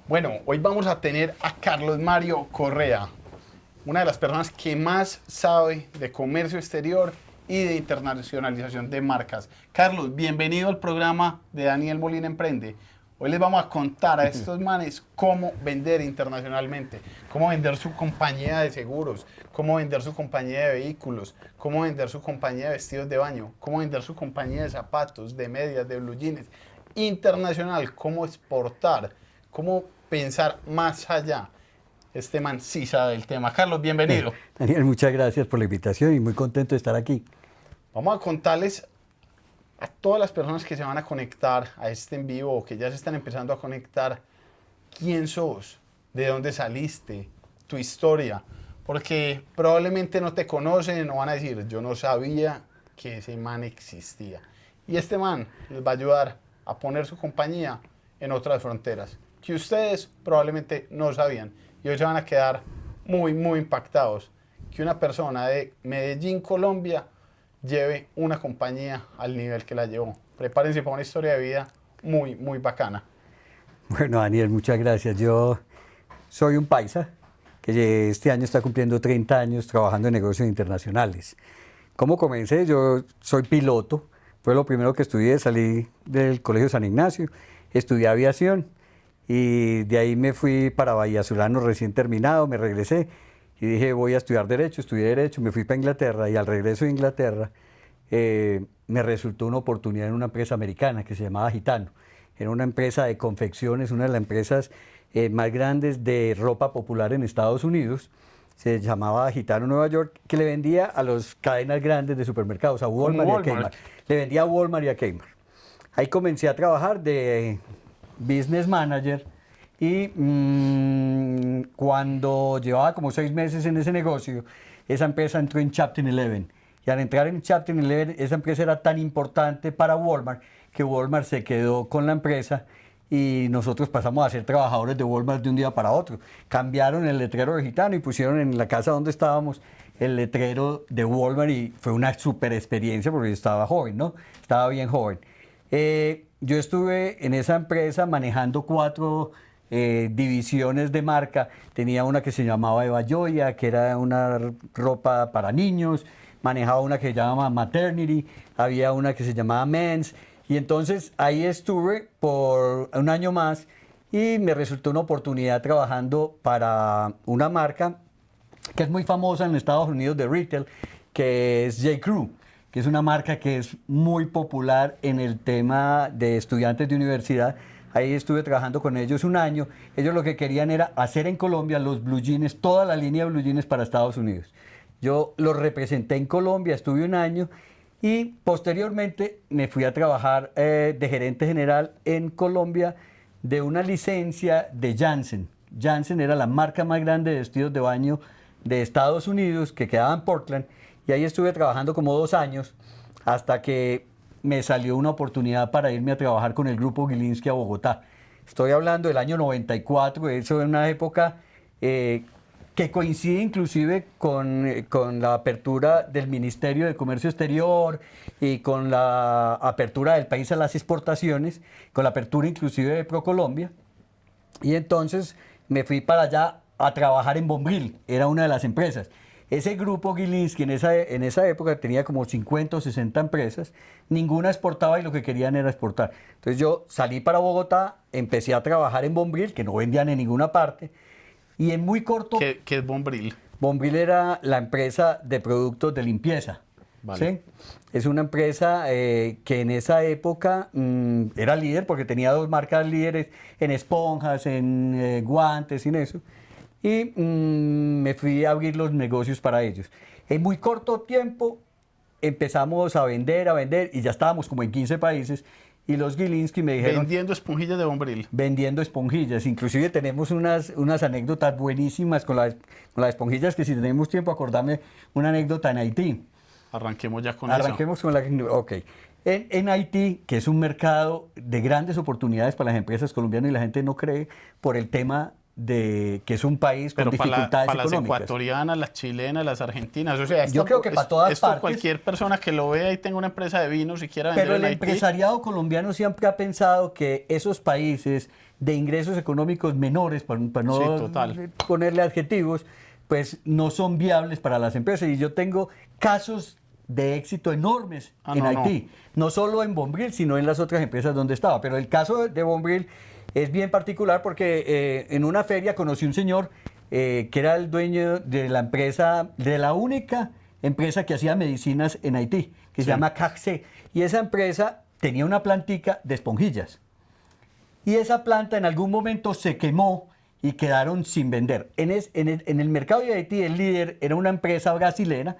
Bueno, hoy vamos a tener a Carlos Mario Correa, una de las personas que más sabe de comercio exterior y de internacionalización de marcas. Carlos, bienvenido al programa de Daniel Molina Emprende. Hoy les vamos a contar a estos manes cómo vender internacionalmente, cómo vender su compañía de seguros, cómo vender su compañía de vehículos, cómo vender su compañía de vestidos de baño, cómo vender su compañía de zapatos, de medias, de blue jeans, internacional, cómo exportar, cómo pensar más allá. Este man sí sabe del tema. Carlos, bienvenido. Daniel, muchas gracias por la invitación y muy contento de estar aquí. Vamos a contarles a todas las personas que se van a conectar a este en vivo o que ya se están empezando a conectar, quién sos, de dónde saliste, tu historia, porque probablemente no te conocen o van a decir, yo no sabía que ese man existía. Y este man les va a ayudar a poner su compañía en otras fronteras, que ustedes probablemente no sabían. Y hoy se van a quedar muy impactados que una persona de Medellín, Colombia, lleve una compañía al nivel que la llevó. Prepárense para una historia de vida muy bacana. Bueno, Daniel, muchas gracias. Yo soy un paisa que este año está cumpliendo 30 años trabajando en negocios internacionales. ¿Cómo comencé? Yo soy piloto. Fue lo primero que estudié. Salí del Colegio San Ignacio, estudié aviación y de ahí me fui para Bahía Azulano recién terminado, me regresé y dije voy a estudiar Derecho, estudié Derecho, me fui para Inglaterra y al regreso de Inglaterra me resultó una oportunidad en una empresa americana que se llamaba Gitano. Era una empresa de confecciones, una de las empresas más grandes de ropa popular en Estados Unidos. Se llamaba Gitano Nueva York, que le vendía a las cadenas grandes de supermercados, a Walmart y a Kmart. Le vendía a Walmart y a Kmart. Ahí comencé a trabajar de business manager y cuando llevaba como 6 meses en ese negocio, esa empresa entró en Chapter 11. Y al entrar en Chapter 11, esa empresa era tan importante para Walmart que Walmart se quedó con la empresa y nosotros pasamos a ser trabajadores de Walmart de un día para otro. Cambiaron el letrero de Gitano y pusieron en la casa donde estábamos el letrero de Walmart y fue una super experiencia porque yo estaba joven, ¿no? Estaba bien joven. Yo estuve en esa empresa manejando 4 divisiones de marca. Tenía una que se llamaba Eva Joya, que era una ropa para niños. Manejaba una que se llamaba Maternity. Había una que se llamaba Men's. Y entonces ahí estuve por un año más y me resultó una oportunidad trabajando para una marca que es muy famosa en Estados Unidos de retail, que es J. Crew, que es una marca que es muy popular en el tema de estudiantes de universidad. Ahí estuve trabajando con ellos un año. Ellos lo que querían era hacer en Colombia los blue jeans, toda la línea de blue jeans para Estados Unidos. Yo los representé en Colombia, estuve un año y posteriormente me fui a trabajar de gerente general en Colombia de una licencia de Janssen. Janssen era la marca más grande de vestidos de baño de Estados Unidos, que quedaba en Portland, y ahí estuve trabajando como 2 años hasta que me salió una oportunidad para irme a trabajar con el grupo Gilinski a Bogotá. Estoy hablando del año 94, eso es una época que coincide inclusive con la apertura del Ministerio de Comercio Exterior y con la apertura del país a las exportaciones, con la apertura inclusive de ProColombia. Y entonces me fui para allá a trabajar en Bombril, era una de las empresas. Ese grupo Gilinski en esa época tenía como 50 o 60 empresas, ninguna exportaba y lo que querían era exportar. Entonces yo salí para Bogotá, empecé a trabajar en Bombril, que no vendían en ninguna parte, y en muy corto... ¿Qué es Bombril? Bombril era la empresa de productos de limpieza. Vale. ¿Sí? Es una empresa que en esa época era líder porque tenía 2 marcas líderes en esponjas, en guantes y en eso. Y me fui a abrir los negocios para ellos. En muy corto tiempo empezamos a vender y ya estábamos como en 15 países. Y los Gilinski me dijeron... Vendiendo esponjillas de Bombril. Vendiendo esponjillas. Inclusive tenemos unas anécdotas buenísimas con las esponjillas que si tenemos tiempo acordame una anécdota en Haití. Arranquemos ya con Arranquemos con la... Ok. En Haití, que es un mercado de grandes oportunidades para las empresas colombianas y la gente no cree por el tema que es un país con Pero dificultades para las económicas. ecuatorianas, las chilenas, las argentinas, o sea, Yo creo que para todas esto partes. cualquier persona que lo vea y tenga una empresa de vinos y quiera vender Pero el en Haití, empresariado colombiano siempre ha pensado que esos países de ingresos económicos menores, para no Sí, total. ponerle adjetivos, pues no son viables para las empresas. Y yo tengo casos de éxito enormes en no, Haití, no solo en Bombril, sino en las otras empresas donde estaba. Pero el caso de Bombril es bien particular porque en una feria conocí un señor que era el dueño de la empresa, de la única empresa que hacía medicinas en Haití, que se llama CACC. Y esa empresa tenía una plantica de esponjillas. Y esa planta en algún momento se quemó y quedaron sin vender. En el mercado de Haití, el líder era una empresa brasilera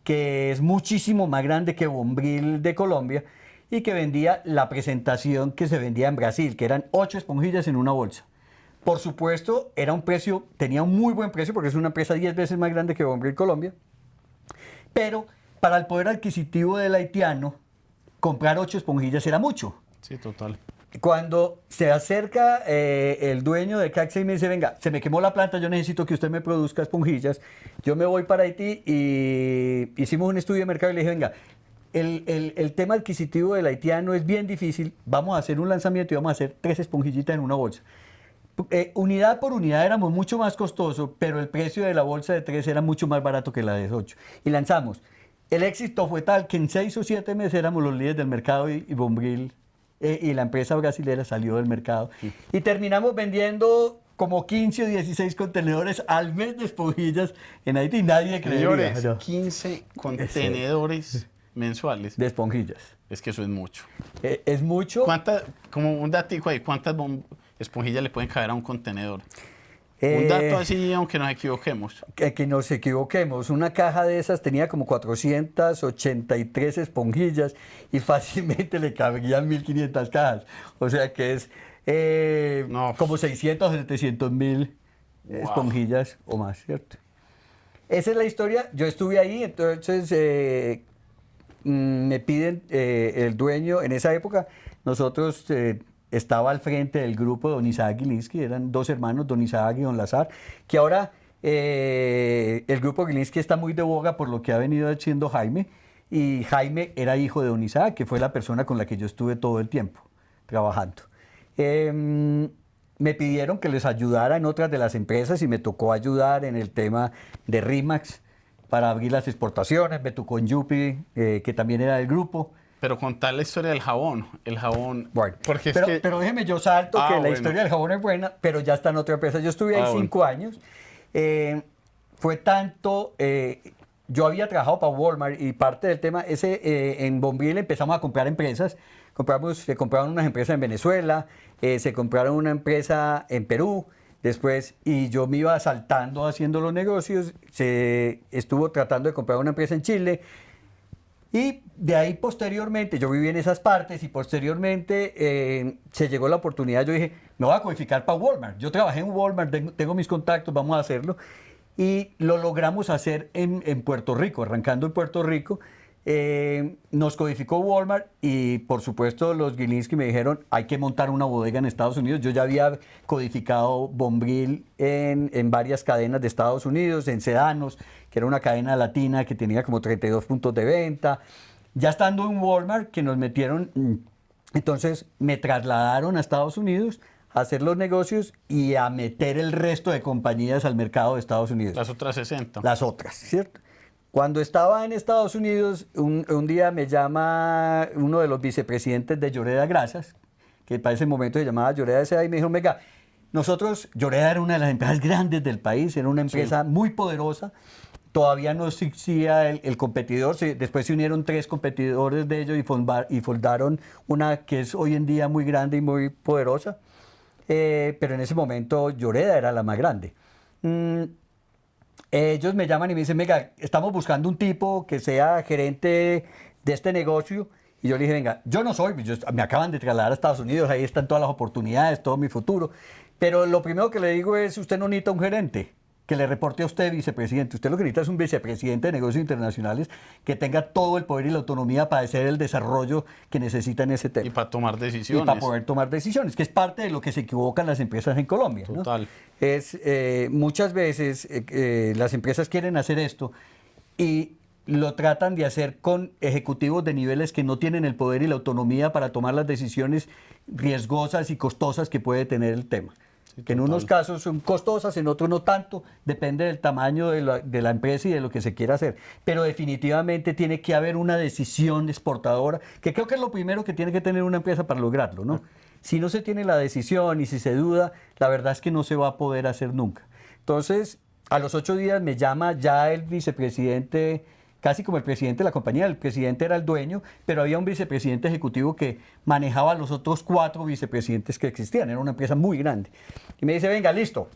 que es muchísimo más grande que Bombril de Colombia y que vendía la presentación que se vendía en Brasil, que eran 8 esponjillas en una bolsa. Por supuesto, era un precio, tenía un muy buen precio porque es una empresa 10 veces más grande que Bombril Colombia, pero para el poder adquisitivo del haitiano, comprar 8 esponjillas era mucho. sí, total. Cuando se acerca el dueño de CACC y me dice, venga, se me quemó la planta, yo necesito que usted me produzca esponjillas, yo me voy para Haití y hicimos un estudio de mercado y le dije, venga, el tema adquisitivo del haitiano es bien difícil, vamos a hacer un lanzamiento y vamos a hacer 3 esponjillitas en una bolsa. Unidad por unidad éramos mucho más costoso, pero el precio de la bolsa de 3 era mucho más barato que la de 8. Y lanzamos. El éxito fue tal que en 6 o 7 meses éramos los líderes del mercado y Bombril y la empresa brasilera salió del mercado. Y terminamos vendiendo como 15 o 16 contenedores al mes de esponjillas en Haití. Nadie creería. Señores, 15 contenedores mensuales. De esponjillas. Es que eso es mucho. Es mucho. Como un datico ahí, ¿cuántas esponjillas le pueden caber a un contenedor? Un dato así, aunque nos equivoquemos. Que nos equivoquemos. Una caja de esas tenía como 483 esponjillas y fácilmente le cabrían 1.500 cajas. O sea que es como 600 o 700 mil esponjillas o más, ¿cierto? Esa es la historia. Yo estuve ahí, entonces me piden el dueño en esa época. Nosotros... estaba al frente del grupo don Isaac Gilinski, eran 2 hermanos, don Isaac y don Lazar, que ahora el grupo Gilinski está muy de boga por lo que ha venido haciendo Jaime, y Jaime era hijo de don Isaac, que fue la persona con la que yo estuve todo el tiempo trabajando. Me pidieron que les ayudara en otras de las empresas y me tocó ayudar en el tema de RIMAX para abrir las exportaciones, me tocó en Yupi, que también era del grupo. Pero contar la historia del jabón. El jabón. Bueno, porque pero déjeme, yo salto que la historia del jabón es buena, pero ya está en otra empresa. Yo estuve ahí 5 años. Fue tanto. Yo había trabajado para Walmart y parte del tema en Bombril empezamos a comprar empresas. Se compraron unas empresas en Venezuela, se compraron una empresa en Perú. Después, y yo me iba saltando haciendo los negocios. Se estuvo tratando de comprar una empresa en Chile. Y de ahí posteriormente, yo viví en esas partes y posteriormente se llegó la oportunidad, yo dije, me voy a codificar para Walmart. Yo trabajé en Walmart, tengo mis contactos, vamos a hacerlo. Y lo logramos hacer en Puerto Rico, arrancando en Puerto Rico. Nos codificó Walmart y por supuesto los Gilinski me dijeron, hay que montar una bodega en Estados Unidos. Yo ya había codificado Bombril en varias cadenas de Estados Unidos, en Sedanos, que era una cadena latina que tenía como 32 puntos de venta. Ya estando en Walmart, que nos metieron, entonces me trasladaron a Estados Unidos a hacer los negocios y a meter el resto de compañías al mercado de Estados Unidos. Las otras 60. Las otras, ¿cierto? Cuando estaba en Estados Unidos, un día me llama uno de los vicepresidentes de Lloreda Grasas, que para ese momento se llamaba Lloreda S.A. y me dijo, venga, Lloreda era una de las empresas grandes del país, era una empresa muy poderosa, todavía no existía el competidor, después se unieron 3 competidores de ellos y fundaron una que es hoy en día muy grande y muy poderosa, pero en ese momento Lloreda era la más grande. Ellos me llaman y me dicen, venga, estamos buscando un tipo que sea gerente de este negocio. Y yo le dije, venga, yo no soy, me acaban de trasladar a Estados Unidos, ahí están todas las oportunidades, todo mi futuro. Pero lo primero que le digo es, usted no necesita un gerente. que le reporte a usted, vicepresidente. Usted lo que necesita es un vicepresidente de negocios internacionales que tenga todo el poder y la autonomía para hacer el desarrollo que necesita en ese tema. Y para tomar decisiones. Y para poder tomar decisiones, que es parte de lo que se equivocan las empresas en Colombia, ¿no? Total. Muchas veces las empresas quieren hacer esto y lo tratan de hacer con ejecutivos de niveles que no tienen el poder y la autonomía para tomar las decisiones riesgosas y costosas que puede tener el tema. Sí, que en unos casos son costosas, en otros no tanto, depende del tamaño de la empresa y de lo que se quiera hacer. Pero definitivamente tiene que haber una decisión exportadora, que creo que es lo primero que tiene que tener una empresa para lograrlo, ¿no? Si no se tiene la decisión y si se duda, la verdad es que no se va a poder hacer nunca. Entonces, a los 8 días me llama ya el vicepresidente, casi como el presidente de la compañía. El presidente era el dueño, pero había un vicepresidente ejecutivo que manejaba a los otros 4 vicepresidentes que existían. Era una empresa muy grande. Y me dice, venga, listo.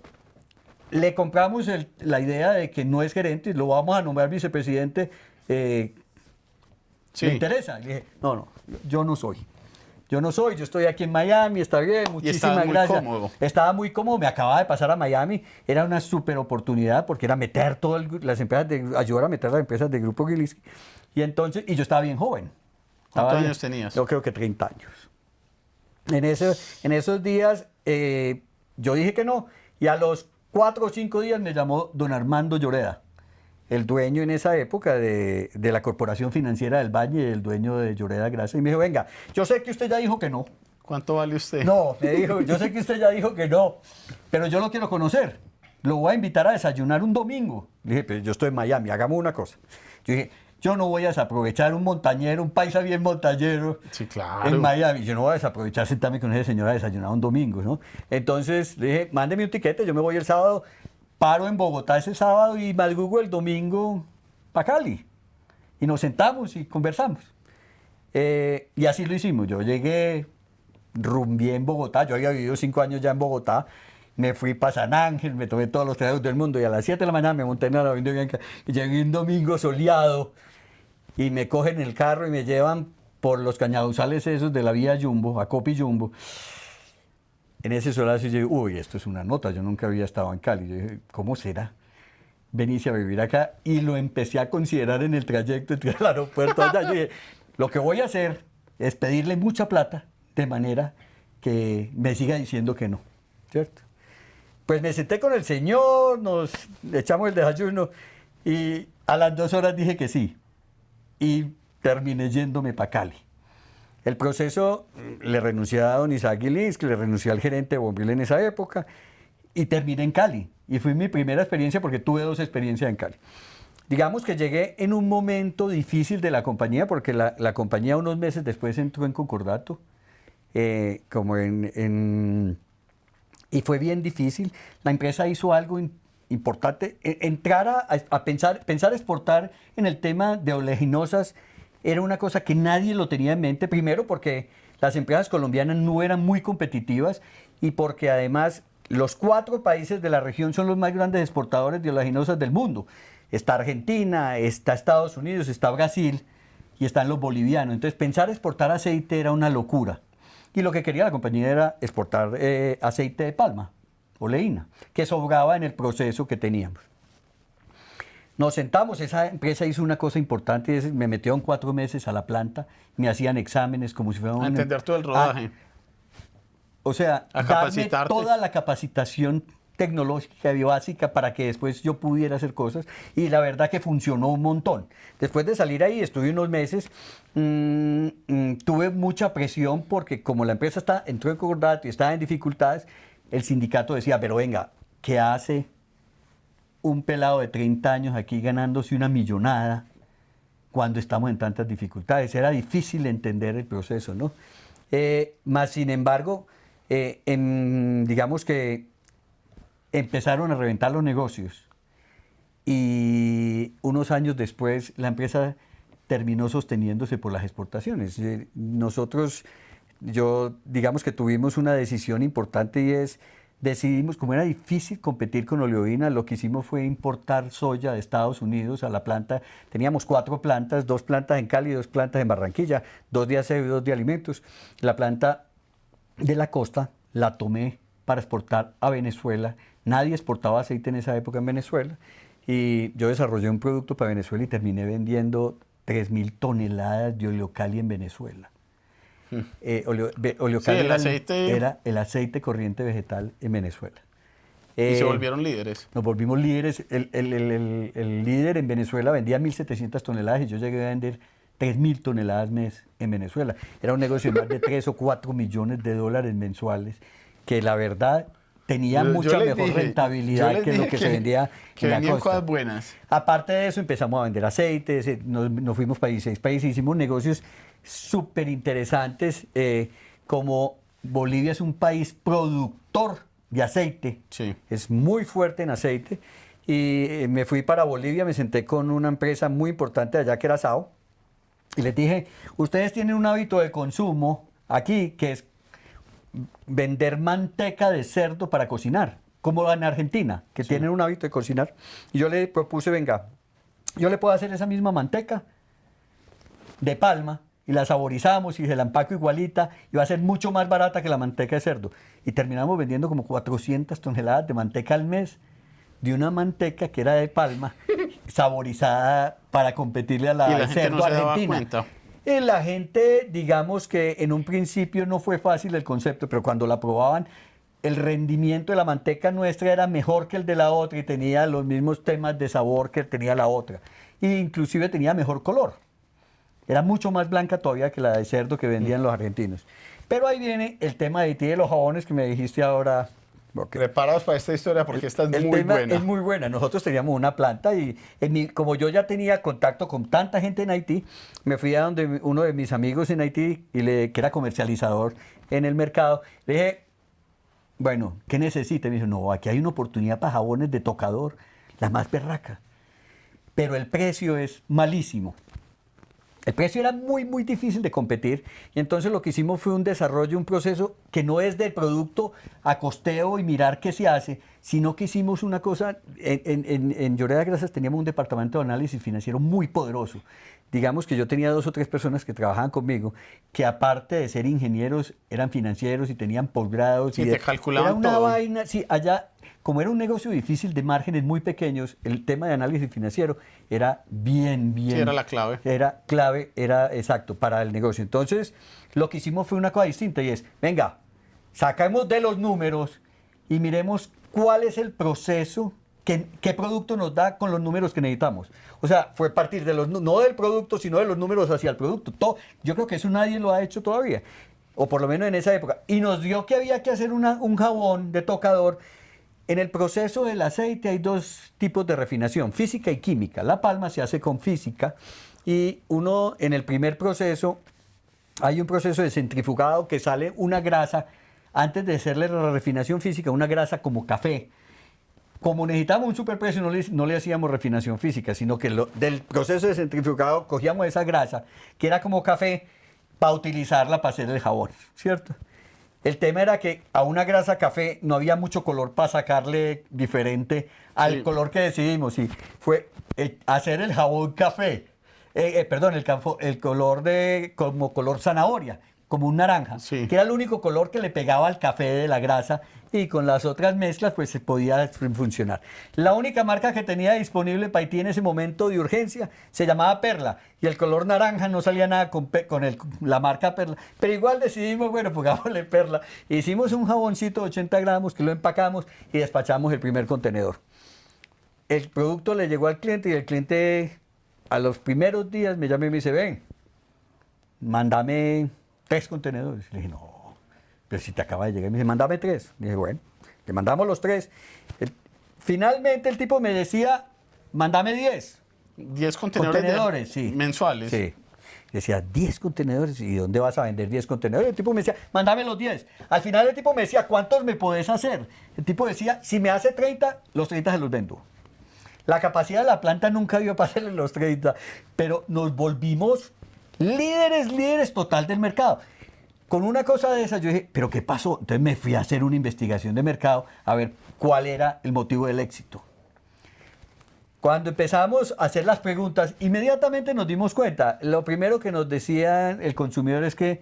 Le compramos la idea de que no es gerente, lo vamos a nombrar vicepresidente. ¿Le interesa? Le dije, no, yo no soy. Yo no soy, yo estoy aquí en Miami, está bien, muchísimas gracias. Cómodo. Estaba muy cómodo, me acababa de pasar a Miami, era una súper oportunidad porque era meter todas las empresas, ayudar a meter las empresas del Grupo Gilinski. Y entonces, y yo estaba bien joven. ¿Cuántos años tenías? Yo creo que 30 años. En esos días yo dije que no, y a los 4 o 5 días me llamó don Armando Lloreda, el dueño en esa época de la Corporación Financiera del Valle, el dueño de Lloreda Grasa, y me dijo, venga, yo sé que usted ya dijo que no. ¿Cuánto vale usted? No, me dijo, yo sé que usted ya dijo que no, pero yo lo quiero conocer. Lo voy a invitar a desayunar un domingo. Le dije, pero yo estoy en Miami, hagamos una cosa. Yo dije, yo no voy a desaprovechar un montañero, un paisa bien montañero Sí, claro. en Miami. Yo no voy a desaprovechar sentarme con ese señor a desayunar un domingo, ¿no? Entonces le dije, mándeme un tiquete, yo me voy el sábado, paro en Bogotá ese sábado y madrugo el domingo para Cali. Y nos sentamos y conversamos. Y así lo hicimos. Yo llegué, rumbié en Bogotá, yo había vivido 5 años ya en Bogotá, me fui para San Ángel, me tomé todos los tragos del mundo y a las 7 de la mañana me monté en la Avenida Bianca y llegué un domingo soleado y me cogen el carro y me llevan por los cañaduzales esos de la vía Jumbo, a Copi Jumbo. En ese solazo yo digo, uy, esto es una nota, yo nunca había estado en Cali. Yo dije, ¿cómo será venirse a vivir acá? Y lo empecé a considerar en el trayecto entre el aeropuerto allá. Yo dije, lo que voy a hacer es pedirle mucha plata de manera que me siga diciendo que no, ¿cierto? Pues me senté con el señor, nos echamos el desayuno y a las 2 horas dije que sí. Y terminé yéndome para Cali. El proceso, le renuncié a don Isaac Gilinski, le renuncié al gerente de Bombil en esa época y terminé en Cali. Y fue mi primera experiencia porque tuve 2 experiencias en Cali. Digamos que llegué en un momento difícil de la compañía porque la compañía unos meses después entró en concordato. Y fue bien difícil. La empresa hizo algo importante. Entrar a pensar exportar en el tema de oleaginosas era una cosa que nadie lo tenía en mente. Primero porque las empresas colombianas no eran muy competitivas y porque además los 4 países de la región son los más grandes exportadores de oleaginosas del mundo. Está Argentina, está Estados Unidos, está Brasil y están los bolivianos. Entonces pensar exportar aceite era una locura. Y lo que quería la compañía era exportar aceite de palma, oleína, que sobraba en el proceso que teníamos. Nos sentamos, esa empresa hizo una cosa importante, me metieron 4 meses a la planta, me hacían exámenes como si fuera A entender todo el rodaje. O sea, A darme capacitarte. toda la capacitación tecnológica y básica para que después yo pudiera hacer cosas y la verdad que funcionó un montón. Después de salir ahí, estuve unos meses, tuve mucha presión porque como la empresa entró en concordato y estaba en dificultades, el sindicato decía, pero venga, ¿qué hace un pelado de 30 años aquí ganándose una millonada cuando estamos en tantas dificultades? Era difícil entender el proceso, ¿no? Más sin embargo, digamos que empezaron a reventar los negocios y unos años después la empresa terminó sosteniéndose por las exportaciones. Digamos que tuvimos una decisión importante y decidimos, como era difícil competir con oleoína, lo que hicimos fue importar soya de Estados Unidos a la planta. Teníamos 4 plantas, 2 plantas en Cali, 2 plantas en Barranquilla, 2 de aseo y 2 de alimentos. La planta de la costa la tomé para exportar a Venezuela. Nadie exportaba aceite en esa época en Venezuela. Y yo desarrollé un producto para Venezuela y terminé vendiendo 3.000 toneladas de oleocali en Venezuela. Oleocali Sí, el aceite. era el aceite corriente vegetal en Venezuela. Y se volvieron líderes. Nos volvimos líderes. El líder en Venezuela vendía 1.700 toneladas y yo llegué a vender 3.000 toneladas mes en Venezuela. Era un negocio de más de 3 o 4 millones de dólares mensuales, que la verdad tenía mucha mejor rentabilidad que lo que se vendía que en la venían costa. cosas buenas. Aparte de eso, empezamos a vender aceites, nos fuimos para 16 países, hicimos negocios súper interesantes, como Bolivia es un país productor de aceite, Sí. es muy fuerte en aceite, y me fui para Bolivia, me senté con una empresa muy importante allá que era SAO, y les dije, ustedes tienen un hábito de consumo aquí que es vender manteca de cerdo para cocinar, como en Argentina, que tienen un hábito de cocinar. Y yo le propuse, venga, yo le puedo hacer esa misma manteca de palma y la saborizamos y se la empaco igualita y va a ser mucho más barata que la manteca de cerdo. Y terminamos vendiendo como 400 toneladas de manteca al mes, de una manteca que era de palma, saborizada para competirle a Y la la de gente cerdo no se daba argentina. cuenta. La gente, digamos que en un principio no fue fácil el concepto, pero cuando la probaban, el rendimiento de la manteca nuestra era mejor que el de la otra y tenía los mismos temas de sabor que tenía la otra. E inclusive tenía mejor color. Era mucho más blanca todavía que la de cerdo que vendían los argentinos. Pero ahí viene el tema de ti de los jabones que me dijiste ahora. Preparados para esta historia porque esta es El muy tema buena. es muy buena. Nosotros teníamos una planta y como yo ya tenía contacto con tanta gente en Haití, me fui a donde uno de mis amigos en Haití, que era comercializador en el mercado. Le dije, bueno, ¿qué necesita? Y me dijo, no, aquí hay una oportunidad para jabones de tocador, la más berraca. Pero el precio es malísimo. El precio era muy, muy difícil de competir y entonces lo que hicimos fue un desarrollo, un proceso que no es del producto a costeo y mirar qué se hace, sino que hicimos una cosa, en Lloreda Grasas teníamos un departamento de análisis financiero muy poderoso. Digamos que yo tenía 2 o 3 personas que trabajaban conmigo, que aparte de ser ingenieros, eran financieros y tenían posgrados. Sí, y te calculaban era una todo. vaina, sí, allá, como era un negocio difícil de márgenes muy pequeños, el tema de análisis financiero era bien. Sí, era la clave. Era clave, era exacto para el negocio. Entonces, lo que hicimos fue una cosa distinta y es, venga, sacamos de los números y miremos cuál es el proceso, qué producto nos da con los números que necesitamos. O sea, fue partir de no del producto, sino de los números hacia el producto. Yo creo que eso nadie lo ha hecho todavía, o por lo menos en esa época. Y nos dio que había que hacer un jabón de tocador. En el proceso del aceite hay 2 tipos de refinación, física y química. La palma se hace con física y en el primer proceso hay un proceso de centrifugado que sale una grasa, antes de hacerle la refinación física, una grasa como café. Como necesitamos un superprecio, no le hacíamos refinación física, sino que del proceso de centrifugado cogíamos esa grasa, que era como café, para utilizarla para hacer el jabón, ¿cierto? El tema era que a una grasa café no había mucho color para sacarle diferente al color que decidimos. Y fue hacer el jabón café. Perdón, el color como color zanahoria, como un naranja. Sí. Que era el único color que le pegaba al café de la grasa. Y con las otras mezclas pues se podía funcionar. La única marca que tenía disponible para Haití en ese momento de urgencia se llamaba Perla. Y el color naranja no salía nada con la marca Perla. Pero igual decidimos, bueno, pongámosle Perla. Hicimos un jaboncito de 80 gramos que lo empacamos y despachamos el primer contenedor. El producto le llegó al cliente y el cliente a los primeros días me llama y me dice, ven, mándame 3 contenedores. Le dije, no. Pero si te acaba de llegar, me dice, mándame 3. Dije, bueno, le mandamos los 3. Finalmente el tipo me decía, mándame 10. 10 contenedores Sí. mensuales. Sí. Decía, 10 contenedores. ¿Y dónde vas a vender 10 contenedores? El tipo me decía, mándame los 10. Al final el tipo me decía, ¿cuántos me podés hacer? El tipo decía, si me hace 30, los 30 se los vendo. La capacidad de la planta nunca dio para hacerle los 30, pero nos volvimos líderes total del mercado. Con una cosa de esa yo dije, ¿pero qué pasó? Entonces me fui a hacer una investigación de mercado a ver cuál era el motivo del éxito. Cuando empezamos a hacer las preguntas, inmediatamente nos dimos cuenta. Lo primero que nos decía el consumidor es que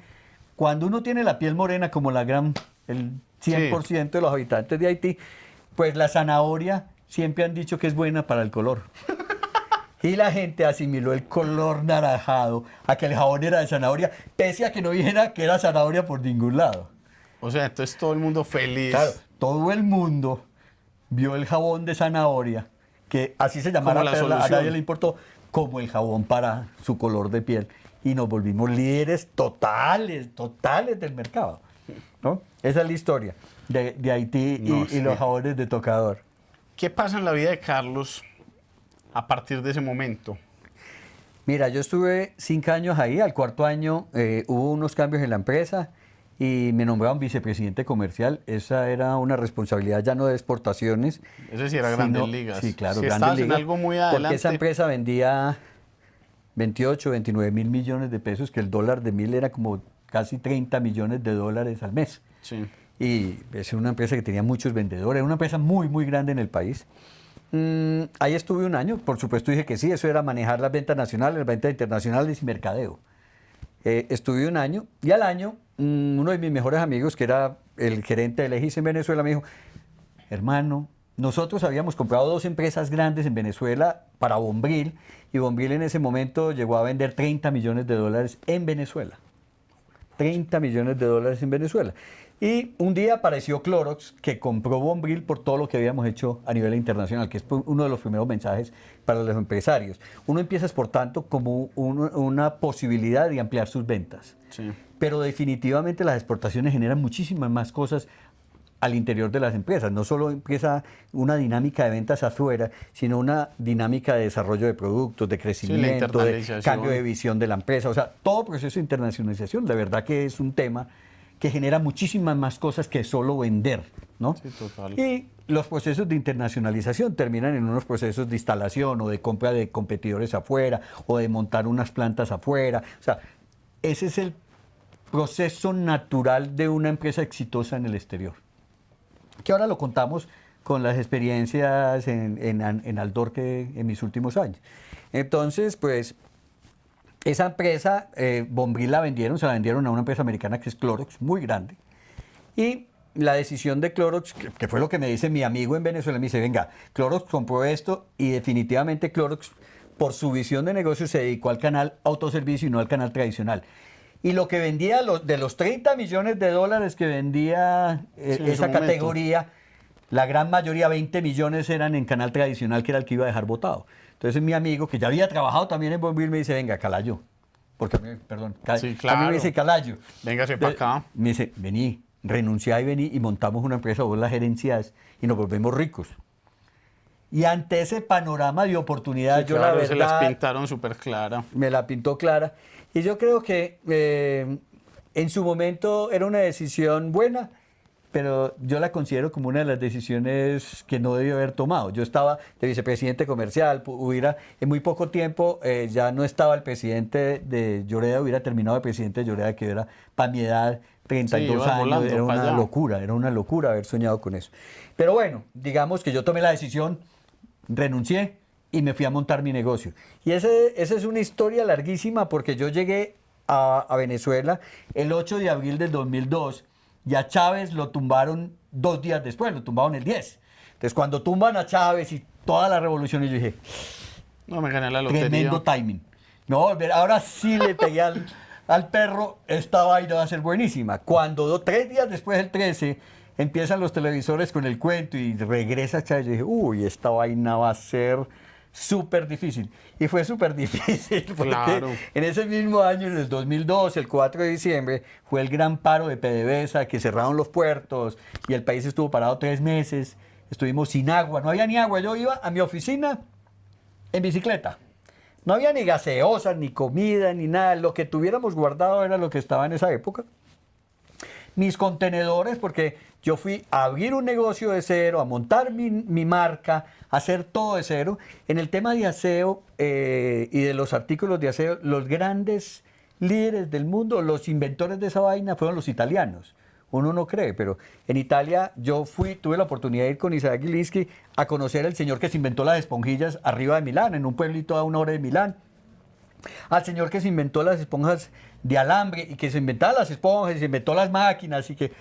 cuando uno tiene la piel morena como el 100% de los habitantes de Haití, pues la zanahoria siempre han dicho que es buena para el color. Y la gente asimiló el color naranjado a que el jabón era de zanahoria, pese a que no dijera que era zanahoria por ningún lado. O sea, entonces todo el mundo feliz. Claro, todo el mundo vio el jabón de zanahoria, que así se llamaba Como la Perla, a solución. nadie le importó, como el jabón para su color de piel. Y nos volvimos líderes totales del mercado, ¿no? Esa es la historia de Haití No, y sí. los jabones de tocador. ¿Qué pasa en la vida de Carlos a partir de ese momento? Mira, yo estuve 5 años ahí, al cuarto año hubo unos cambios en la empresa y me nombraron vicepresidente comercial. Esa era una responsabilidad ya no de exportaciones. Ese sí era Grandes Ligas. Sí, claro, Si Grandes estabas en Ligas, algo muy porque adelante. esa empresa vendía 28, 29 mil millones de pesos, que el dólar de 1.000 era como casi 30 millones de dólares al mes. Sí. Y es una empresa que tenía muchos vendedores, era una empresa muy, muy grande en el país. Ahí estuve un año, por supuesto dije que sí, eso era manejar las ventas nacionales, las ventas internacionales y mercadeo. Estuve un año y al año uno de mis mejores amigos, que era el gerente de Legis en Venezuela, me dijo, hermano, nosotros habíamos comprado 2 empresas grandes en Venezuela para Bombril y Bombril en ese momento llegó a vender 30 millones de dólares en Venezuela. 30 millones de dólares en Venezuela. Y un día apareció Clorox, que compró Bombril por todo lo que habíamos hecho a nivel internacional, que es uno de los primeros mensajes para los empresarios. Uno empieza, por tanto, como una posibilidad de ampliar sus ventas. Sí. Pero definitivamente las exportaciones generan muchísimas más cosas al interior de las empresas. No solo empieza una dinámica de ventas afuera, sino una dinámica de desarrollo de productos, de crecimiento, de internalización. cambio de visión de la empresa. O sea, todo proceso de internacionalización, de verdad que es un tema que genera muchísimas más cosas que solo vender, ¿no? Sí, total. Y los procesos de internacionalización terminan en unos procesos de instalación o de compra de competidores afuera o de montar unas plantas afuera. O sea, ese es el proceso natural de una empresa exitosa en el exterior. Que ahora lo contamos con las experiencias en Aldorque en mis últimos años. Entonces, pues, esa empresa, Bombril se la vendieron a una empresa americana que es Clorox, muy grande. Y la decisión de Clorox, que fue lo que me dice mi amigo en Venezuela, me dice, venga, Clorox compró esto y definitivamente Clorox, por su visión de negocio, se dedicó al canal autoservicio y no al canal tradicional. Y lo que vendía, de los 30 millones de dólares que vendía en esa su momento. categoría, la gran mayoría, 20 millones, eran en canal tradicional, que era el que iba a dejar botado. Entonces mi amigo, que ya había trabajado también en Bombril, me dice, venga, Calayo. Porque, perdón, Sí, a mí claro. me dice, Calayo. Véngase para acá. Me dice, vení, renunciá y vení y montamos una empresa, vos la gerenciás y nos volvemos ricos. Y ante ese panorama de oportunidad, Sí, yo claro, la verdad... se las pintaron súper clara. Me la pintó clara. Y yo creo que en su momento era una decisión buena, pero yo la considero como una de las decisiones que no debió haber tomado. Yo estaba de vicepresidente comercial, en muy poco tiempo ya no estaba el presidente de Lloreda, hubiera terminado de presidente de Lloreda, que era para mi edad, 32 ibas años, volando era pa' allá. era una locura haber soñado con eso. Pero bueno, digamos que yo tomé la decisión, renuncié y me fui a montar mi negocio. Y esa es una historia larguísima porque yo llegué a Venezuela el 8 de abril del 2002 y a Chávez lo tumbaron 2 días después, lo tumbaron el 10. Entonces cuando tumban a Chávez y toda la revolución, yo dije, No, me gané la lotería. tremendo timing. No, ahora sí le pegué al perro, esta vaina va a ser buenísima. Cuando 3 días después del 13 empiezan los televisores con el cuento y regresa Chávez, yo dije, uy, esta vaina va a ser súper difícil. Y fue súper difícil porque Claro. en ese mismo año, en el 2012, el 4 de diciembre, fue el gran paro de PDVSA, que cerraron los puertos y el país estuvo parado 3 meses. Estuvimos sin agua, no había ni agua. Yo iba a mi oficina en bicicleta. No había ni gaseosas, ni comida, ni nada. Lo que tuviéramos guardado era lo que estaba en esa época. Mis contenedores, porque yo fui a abrir un negocio de cero, a montar mi marca, a hacer todo de cero. En el tema de aseo y de los artículos de aseo, los grandes líderes del mundo, los inventores de esa vaina fueron los italianos. Uno no cree, pero en Italia yo tuve la oportunidad de ir con Isaac Gilinski a conocer al señor que se inventó las esponjillas arriba de Milán, en un pueblito a 1 hora de Milán. Al señor que se inventó las esponjas de alambre y que se inventaba las esponjas y se inventó las máquinas y que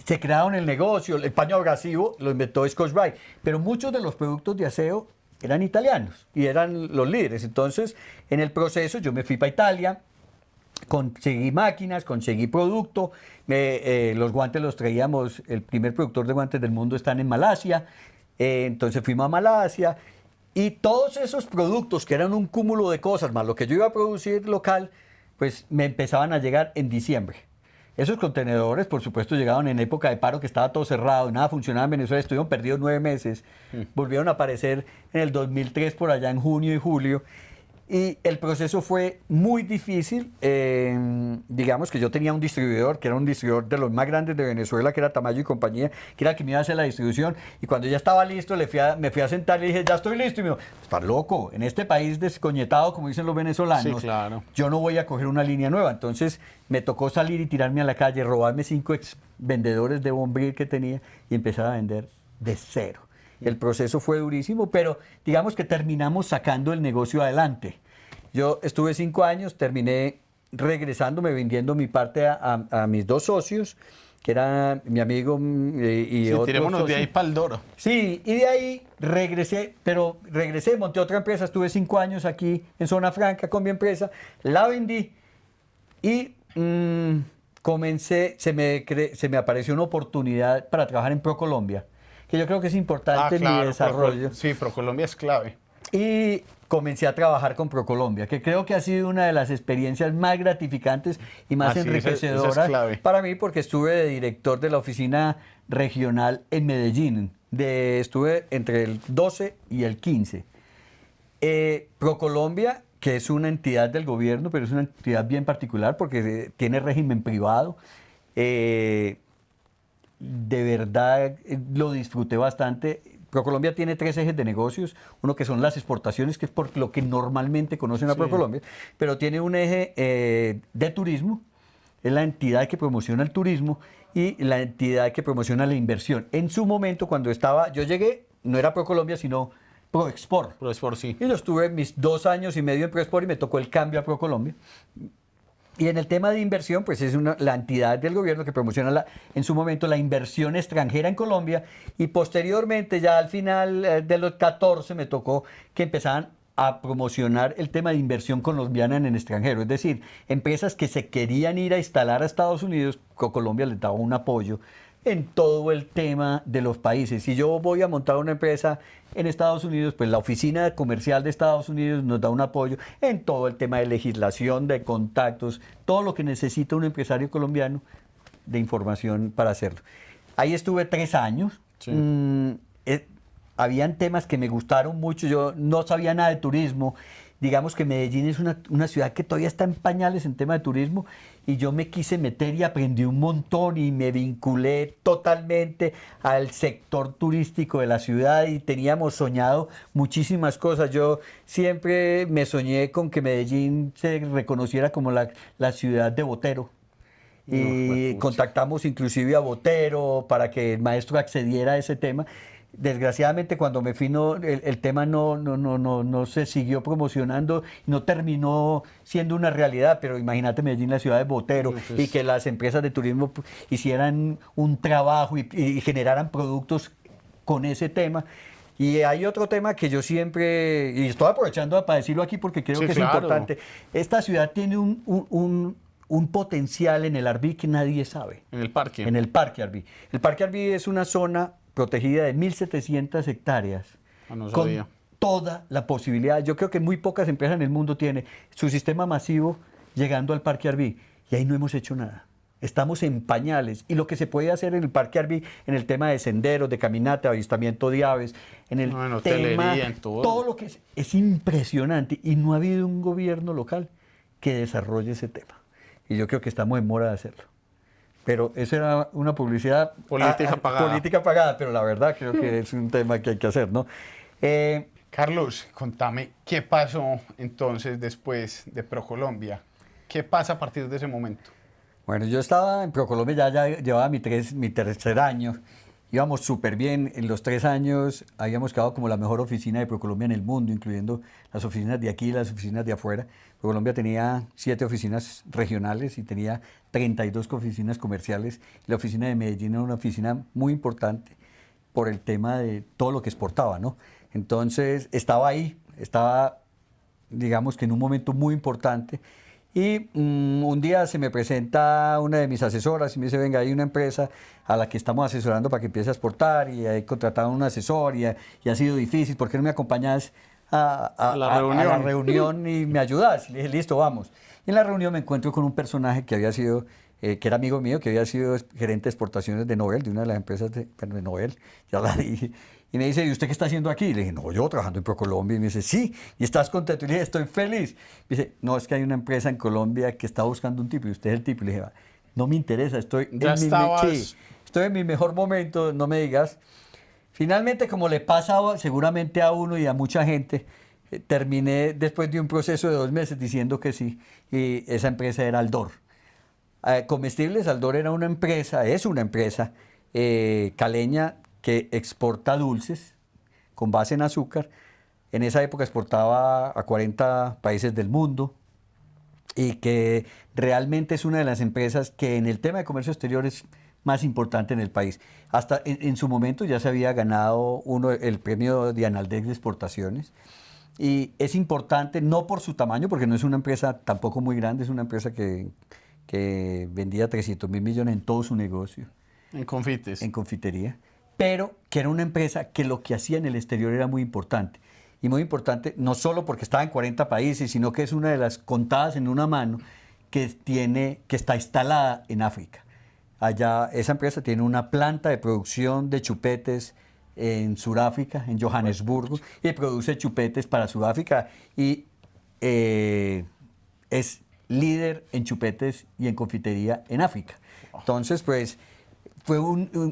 se crearon el negocio, el paño abrasivo lo inventó Scotch-Brite, pero muchos de los productos de aseo eran italianos y eran los líderes. Entonces, en el proceso yo me fui para Italia, conseguí máquinas, conseguí producto, los guantes los traíamos, el primer productor de guantes del mundo está en Malasia, entonces fuimos a Malasia y todos esos productos que eran un cúmulo de cosas, más lo que yo iba a producir local, pues me empezaban a llegar en diciembre. Esos contenedores, por supuesto, llegaron en época de paro, que estaba todo cerrado, nada funcionaba en Venezuela, estuvieron perdidos 9 meses, volvieron a aparecer en el 2003 por allá en junio y julio, y el proceso fue muy difícil. Digamos que yo tenía un distribuidor, que era un distribuidor de los más grandes de Venezuela, que era Tamayo y compañía, que era el que me iba a hacer la distribución, y cuando ya estaba listo, me fui a sentar y le dije, ya estoy listo, y me dijo, estás loco, en este país descoñetado, como dicen los venezolanos, Sí, claro. yo no voy a coger una línea nueva. Entonces me tocó salir y tirarme a la calle, robarme 5 ex vendedores de Bombril que tenía y empezar a vender de cero. El proceso fue durísimo, pero digamos que terminamos sacando el negocio adelante. Yo estuve 5 años, terminé regresándome, vendiendo mi parte a mis 2 socios, que era mi amigo y Sí, otro tirémonos de socio. ahí para el Doro. Sí, y de ahí regresé, monté otra empresa, estuve 5 años aquí en Zona Franca con mi empresa, la vendí y comencé, se me apareció una oportunidad para trabajar en ProColombia, que yo creo que es importante en mi desarrollo. Sí, ProColombia es clave. Y comencé a trabajar con ProColombia, que creo que ha sido una de las experiencias más gratificantes y más Sí, esa es enriquecedoras clave. para mí, porque estuve de director de la oficina regional en Medellín. Estuve entre el 12 y el 15. ProColombia, que es una entidad del gobierno, pero es una entidad bien particular porque tiene régimen privado. De verdad lo disfruté bastante. ProColombia tiene 3 ejes de negocios, uno que son las exportaciones, que es por lo que normalmente conocen a Sí. ProColombia, pero tiene un eje de turismo, es la entidad que promociona el turismo y la entidad que promociona la inversión. En su momento, cuando yo llegué, no era ProColombia, sino ProExport. ProExport, sí. Y yo estuve mis 2 años y medio en ProExport y me tocó el cambio a ProColombia. Y en el tema de inversión, pues es la entidad del gobierno que promociona en su momento la inversión extranjera en Colombia, y posteriormente, ya al final de los 14, me tocó que empezaran a promocionar el tema de inversión colombiana en el extranjero. Es decir, empresas que se querían ir a instalar a Estados Unidos, Colombia les daba un apoyo en todo el tema de los países. Si yo voy a montar una empresa en Estados Unidos, pues la oficina comercial de Estados Unidos nos da un apoyo en todo el tema de legislación, de contactos, todo lo que necesita un empresario colombiano de información para hacerlo. Ahí estuve 3 años. Sí. Habían temas que me gustaron mucho. Yo no sabía nada de turismo. Digamos que Medellín es una ciudad que todavía está en pañales en tema de turismo, y yo me quise meter y aprendí un montón y me vinculé totalmente al sector turístico de la ciudad, y teníamos soñado muchísimas cosas. Yo siempre me soñé con que Medellín se reconociera como la ciudad de Botero. Y contactamos inclusive a Botero para que el maestro accediera a ese tema. Desgraciadamente, cuando me fui, el tema no se siguió promocionando, no terminó siendo una realidad. Pero imagínate Medellín, la ciudad de Botero, y que las empresas de turismo hicieran un trabajo y generaran productos con ese tema. Y hay otro tema que yo siempre, y estoy aprovechando para decirlo aquí porque creo que es importante. Esta ciudad tiene un potencial en el Arví que nadie sabe. En el parque. En el Parque Arví. El Parque Arví es una zona protegida de 1.700 hectáreas, No con sabía. toda la posibilidad. Yo creo que muy pocas empresas en el mundo tienen su sistema masivo llegando al Parque Arví, y ahí no hemos hecho nada. Estamos en pañales, y lo que se puede hacer en el Parque Arví, en el tema de senderos, de caminata, avistamiento de aves, en el en tema, hotelería, en todo. lo que es impresionante, y no ha habido un gobierno local que desarrolle ese tema. Y yo creo que estamos en mora de hacerlo. Pero eso era una publicidad política pagada. Política pagada, pero la verdad creo que es un tema que hay que hacer, ¿no? Carlos, contame, ¿qué pasó entonces después de ProColombia? ¿Qué pasa a partir de ese momento? Bueno, yo estaba en ProColombia, ya llevaba mi 3er año. Íbamos súper bien. En los 3 años habíamos quedado como la mejor oficina de ProColombia en el mundo, incluyendo las oficinas de aquí y las oficinas de afuera. ProColombia tenía 7 oficinas regionales y tenía 32 oficinas comerciales. La oficina de Medellín era una oficina muy importante por el tema de todo lo que exportaba, ¿no? Entonces estaba ahí, estaba, digamos que en un momento muy importante. Y un día se me presenta una de mis asesoras y me dice, venga, hay una empresa a la que estamos asesorando para que empiece a exportar y he contratado a un asesor y ha sido difícil, ¿por qué no me acompañas a la reunión y me ayudas? Le dije, listo, vamos. Y en la reunión me encuentro con un personaje que había sido, que era amigo mío, que había sido gerente de exportaciones de Nobel, de una de las empresas de Nobel, ya la dije. Y me dice, ¿y usted qué está haciendo aquí? Le dije, no, yo trabajando en ProColombia. Y me dice, sí, ¿y estás contento? Y le dije, estoy feliz. Me dice, no, es que hay una empresa en Colombia que está buscando un tipo y usted es el tipo. Y le dije, no me interesa, estoy en mi mejor momento, no me digas. Finalmente, como le pasa seguramente a uno y a mucha gente, terminé después de un proceso de 2 meses diciendo que sí. Y esa empresa era Aldor. Comestibles, Aldor era una empresa, es una empresa caleña que exporta dulces con base en azúcar. En esa época exportaba a 40 países del mundo y que realmente es una de las empresas que en el tema de comercio exterior es más importante en el país. Hasta en su momento ya se había ganado el premio Dianaldex de exportaciones. Y es importante, no por su tamaño, porque no es una empresa tampoco muy grande, es una empresa que vendía 300.000 millones en todo su negocio. En confites. En confitería. Pero que era una empresa que lo que hacía en el exterior era muy importante. Y muy importante no solo porque estaba en 40 países, sino que es una de las contadas en una mano que está instalada en África. Allá esa empresa tiene una planta de producción de chupetes en Sudáfrica, en Johannesburgo, y produce chupetes para Sudáfrica y es líder en chupetes y en confitería en África. Entonces, pues,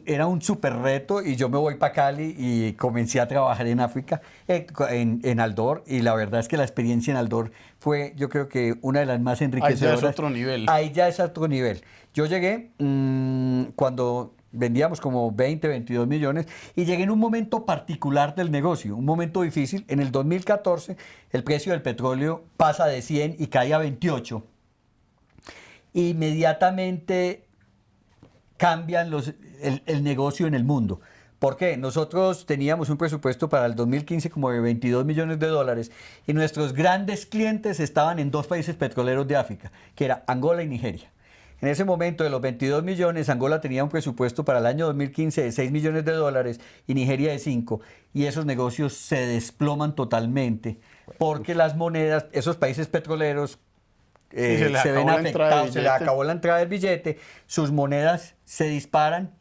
era un súper reto y yo me voy para Cali y comencé a trabajar en África, en Aldor, y la verdad es que la experiencia en Aldor fue, yo creo que una de las más enriquecedoras. Ahí ya es otro nivel. Ahí ya es otro nivel. Yo llegué cuando vendíamos como 20, 22 millones y llegué en un momento particular del negocio, un momento difícil. En el 2014 el precio del petróleo pasa de 100 y cae a 28. Inmediatamente cambian el negocio en el mundo. ¿Por qué? Nosotros teníamos un presupuesto para el 2015 como de 22 millones de dólares y nuestros grandes clientes estaban en 2 países petroleros de África, que era Angola y Nigeria. En ese momento, de los 22 millones, Angola tenía un presupuesto para el año 2015 de 6 millones de dólares y Nigeria de 5. Y esos negocios se desploman totalmente porque las monedas, esos países petroleros, se ven afectados, se les acabó la entrada del billete, sus monedas se disparan.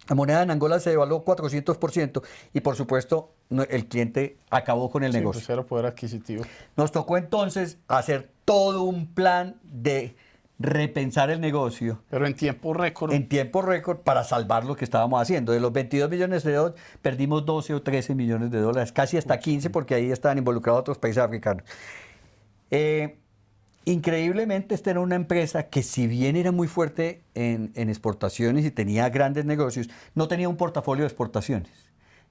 La moneda en Angola se devaluó 400% y por supuesto el cliente acabó con el negocio. Pues era poder adquisitivo. Nos tocó entonces hacer todo un plan de repensar el negocio. Pero en tiempo récord. En tiempo récord para salvar lo que estábamos haciendo. De los 22 millones de dólares perdimos 12 o 13 millones de dólares, casi hasta 15 porque ahí estaban involucrados otros países africanos. Increíblemente, esta era una empresa que, si bien era muy fuerte en exportaciones y tenía grandes negocios, no tenía un portafolio de exportaciones.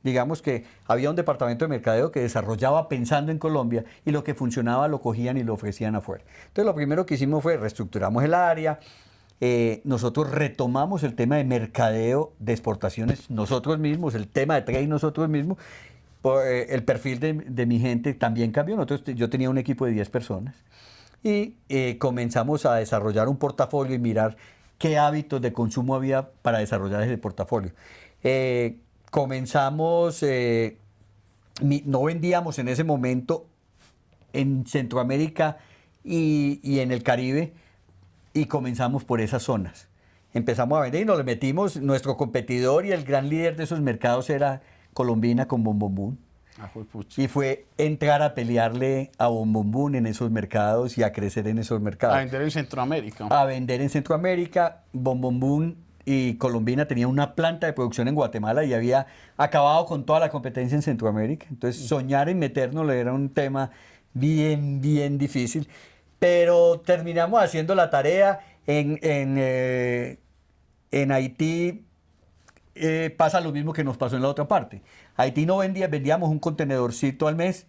Digamos que había un departamento de mercadeo que desarrollaba pensando en Colombia y lo que funcionaba lo cogían y lo ofrecían afuera. Entonces, lo primero que hicimos fue reestructuramos el área. Nosotros retomamos el tema de mercadeo de exportaciones nosotros mismos, el tema de trade nosotros mismos. El perfil de mi gente también cambió. Yo tenía un equipo de 10 personas. Y comenzamos a desarrollar un portafolio y mirar qué hábitos de consumo había para desarrollar ese portafolio. Comenzamos, no vendíamos en ese momento en Centroamérica y en el Caribe y comenzamos por esas zonas. Empezamos a vender y nos le metimos. Nuestro competidor y el gran líder de esos mercados era Colombina con Bom Bom Boom. Y fue entrar a pelearle a Bom Bom Boom en esos mercados y a crecer en esos mercados. A vender en Centroamérica. A vender en Centroamérica. Bom Bom Boom y Colombina tenían una planta de producción en Guatemala y había acabado con toda la competencia en Centroamérica. Entonces, soñar en meternos era un tema bien, bien difícil. Pero terminamos haciendo la tarea. En Haití pasa lo mismo que nos pasó en la otra parte. Haití no vendíamos un contenedorcito al mes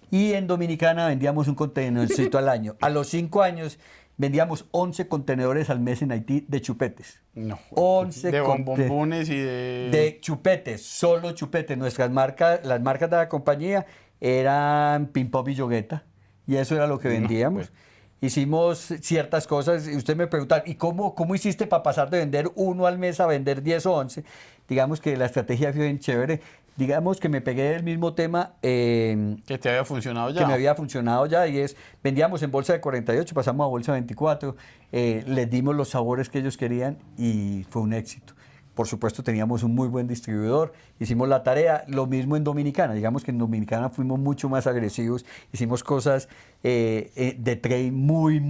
y en Dominicana vendíamos un contenedorcito al año. A los 5 años vendíamos 11 contenedores al mes en Haití de chupetes. No. 11 de bombones y de... de chupetes, solo chupetes. Nuestras marcas, las marcas de la compañía eran Pin Pop y Yogueta, y eso era lo que vendíamos. Hicimos ciertas cosas, y usted me pregunta, ¿y cómo hiciste para pasar de vender uno al mes a vender 10 o 11? Digamos que la estrategia fue bien chévere. Digamos que me pegué del mismo tema que te había funcionado ya. que me había funcionado ya, y es, vendíamos en bolsa de 48, pasamos a bolsa de 24, les dimos los sabores que ellos querían y fue un éxito. Por supuesto teníamos un muy buen distribuidor, hicimos la tarea, lo mismo en Dominicana, digamos que en Dominicana fuimos mucho más agresivos, hicimos cosas de trade muy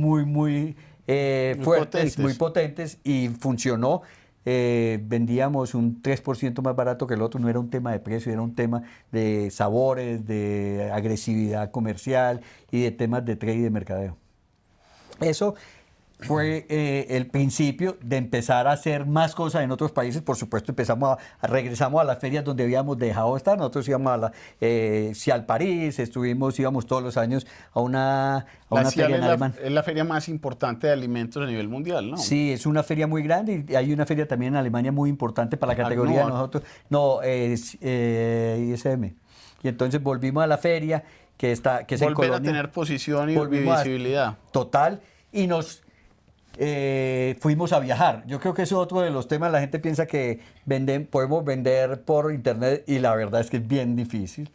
fuertes, muy potentes, y funcionó. Vendíamos un 3% más barato que el otro, no era un tema de precio, era un tema de sabores, de agresividad comercial y de temas de trade y de mercadeo. Eso fue el principio de empezar a hacer más cosas en otros países. Por supuesto, regresamos a las ferias donde habíamos dejado de estar. Nosotros íbamos a la Cial París, íbamos todos los años a una feria en Alemania. Es la feria más importante de alimentos a nivel mundial, ¿no? Sí, es una feria muy grande, y hay una feria también en Alemania muy importante para la categoría de nosotros. No, es ISM. Y entonces volvimos a la feria, que es en Colonia. Volver a tener posición y visibilidad. Total, y nos fuimos a viajar. Yo creo que eso es otro de los temas. La gente piensa que podemos vender por internet, y la verdad es que es bien difícil.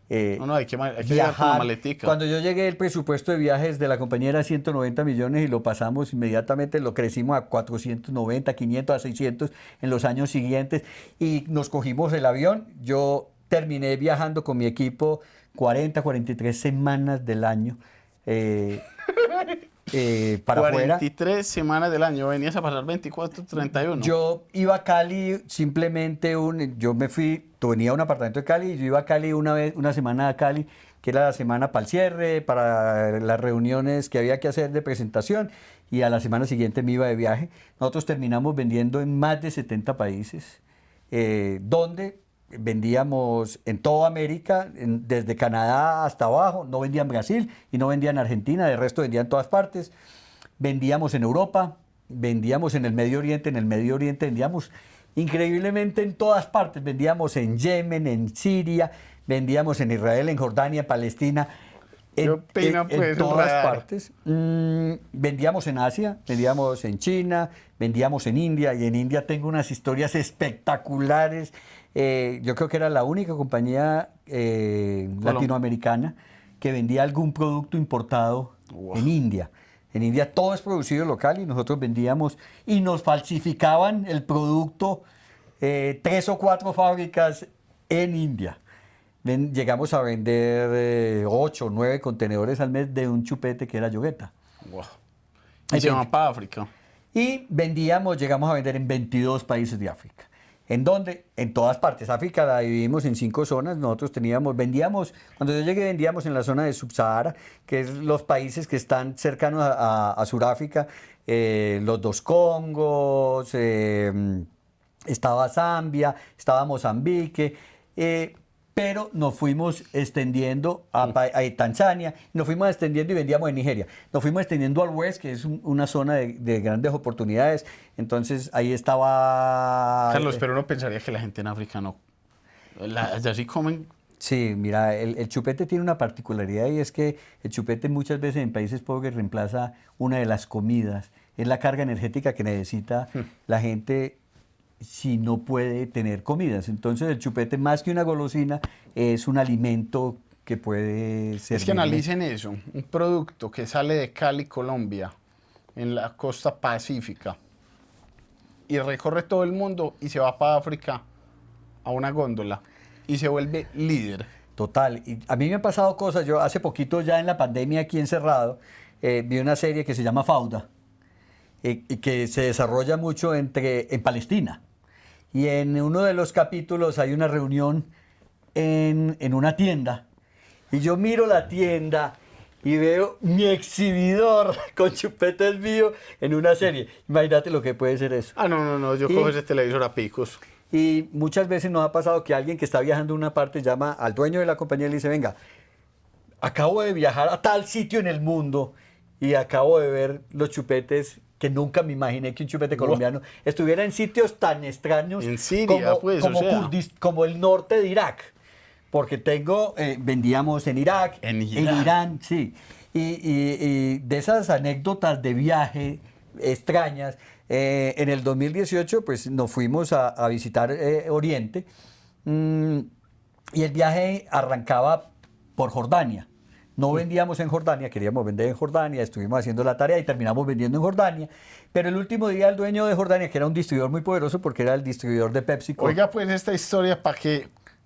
No, hay que viajar con la maletica. Cuando yo llegué, el presupuesto de viajes de la compañía era 190 millones, y lo pasamos inmediatamente, lo crecimos a 490, 500, a 600 en los años siguientes, y nos cogimos el avión. Yo terminé viajando con mi equipo 43 semanas del año. Para 43 afuera. semanas del año, venías a pasar 24, 31. Yo iba a Cali simplemente, tenía un apartamento de Cali, y yo iba a Cali una semana a Cali, que era la semana para el cierre, para las reuniones que había que hacer de presentación, y a la semana siguiente me iba de viaje. Nosotros terminamos vendiendo en más de 70 países, donde vendíamos en toda América, desde Canadá hasta abajo. No vendían en Brasil y no vendían en Argentina, de resto vendían en todas partes. Vendíamos en Europa, vendíamos en el Medio Oriente, vendíamos increíblemente en todas partes. Vendíamos en Yemen, en Siria, vendíamos en Israel, en Jordania, Palestina, en todas partes. Vendíamos en Asia, vendíamos en China, vendíamos en India, y en India tengo unas historias espectaculares. Yo creo que era la única compañía latinoamericana que vendía algún producto importado en India. En India todo es producido local, y nosotros vendíamos, y nos falsificaban el producto 3 o 4 fábricas en India. Llegamos a vender 8 o 9 contenedores al mes de un chupete que era Yogueta. Wow. Y se va para África. Y llegamos a vender en 22 países de África. ¿En dónde? En todas partes. África la dividimos en 5 zonas. Nosotros vendíamos, cuando yo llegué, vendíamos en la zona de Subsahara, que es los países que están cercanos a Sudáfrica, los 2 Congos, estaba Zambia, estaba Mozambique, pero nos fuimos extendiendo a Tanzania, nos fuimos extendiendo y vendíamos en Nigeria. Nos fuimos extendiendo al West, que es una zona de grandes oportunidades. Entonces ahí estaba... Carlos, pero uno pensaría que la gente en África no... Allá sí comen... Sí, mira, el chupete tiene una particularidad, y es que el chupete muchas veces en países pobres reemplaza una de las comidas. Es la carga energética que necesita la gente si no puede tener comidas. Entonces el chupete, más que una golosina, es un alimento que puede ser... Es que analicen eso, un producto que sale de Cali, Colombia, en la costa pacífica, y recorre todo el mundo y se va para África a una góndola y se vuelve líder. Total. Y a mí me han pasado cosas. Yo hace poquito, ya en la pandemia aquí encerrado, vi una serie que se llama Fauda, y que se desarrolla mucho en Palestina. Y en uno de los capítulos hay una reunión en una tienda, y yo miro la tienda y veo mi exhibidor con chupetes mío en una serie. Imagínate lo que puede ser eso. No, yo cojo ese televisor a picos. Y muchas veces nos ha pasado que alguien que está viajando a una parte llama al dueño de la compañía y le dice: venga, acabo de viajar a tal sitio en el mundo y acabo de ver los chupetes que nunca me imaginé que un chupete colombiano estuviera en sitios tan extraños En Siria, pues, como, o sea. como el norte de Irak. Porque vendíamos en Irak, En Irán, sí. Y de esas anécdotas de viaje extrañas, en el 2018 pues nos fuimos a visitar Oriente, y el viaje arrancaba por Jordania. No vendíamos en Jordania, queríamos vender en Jordania, estuvimos haciendo la tarea y terminamos vendiendo en Jordania. Pero el último día el dueño de Jordania, que era un distribuidor muy poderoso porque era el distribuidor de PepsiCo. Oiga, pues esta historia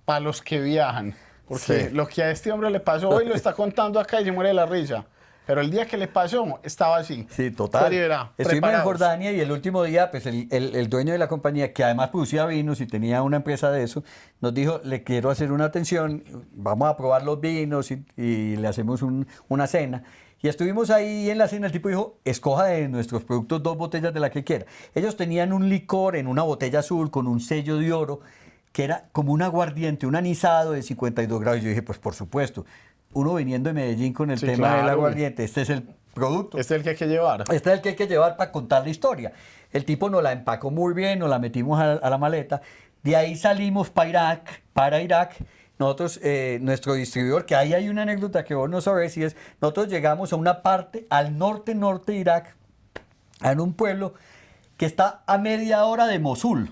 para los que viajan. Porque Sí. lo que a este hombre le pasó hoy lo está contando acá y se muere de la risa. Pero el día que le pasó estaba así. Sí, total. Pues, verá, Estuvimos en preparados. Jordania y el último día, pues el dueño de la compañía, que además producía vinos y tenía una empresa de eso, nos dijo, le quiero hacer una atención, vamos a probar los vinos y le hacemos una cena. Y estuvimos ahí y en la cena el tipo dijo, escoja de nuestros productos 2 botellas de la que quiera. Ellos tenían un licor en una botella azul con un sello de oro, que era como un aguardiente, un anisado de 52 grados. Yo dije, pues por supuesto, uno viniendo de Medellín con el Sí, tema del claro. aguardiente, este es el producto. Este es el que hay que llevar. Este es el que hay que llevar para contar la historia. El tipo nos la empacó muy bien, nos la metimos a la maleta. De ahí salimos para Irak. Nosotros, nuestro distribuidor, que ahí hay una anécdota que vos no sabés, y es, nosotros llegamos a una parte al norte de Irak, en un pueblo que está a media hora de Mosul.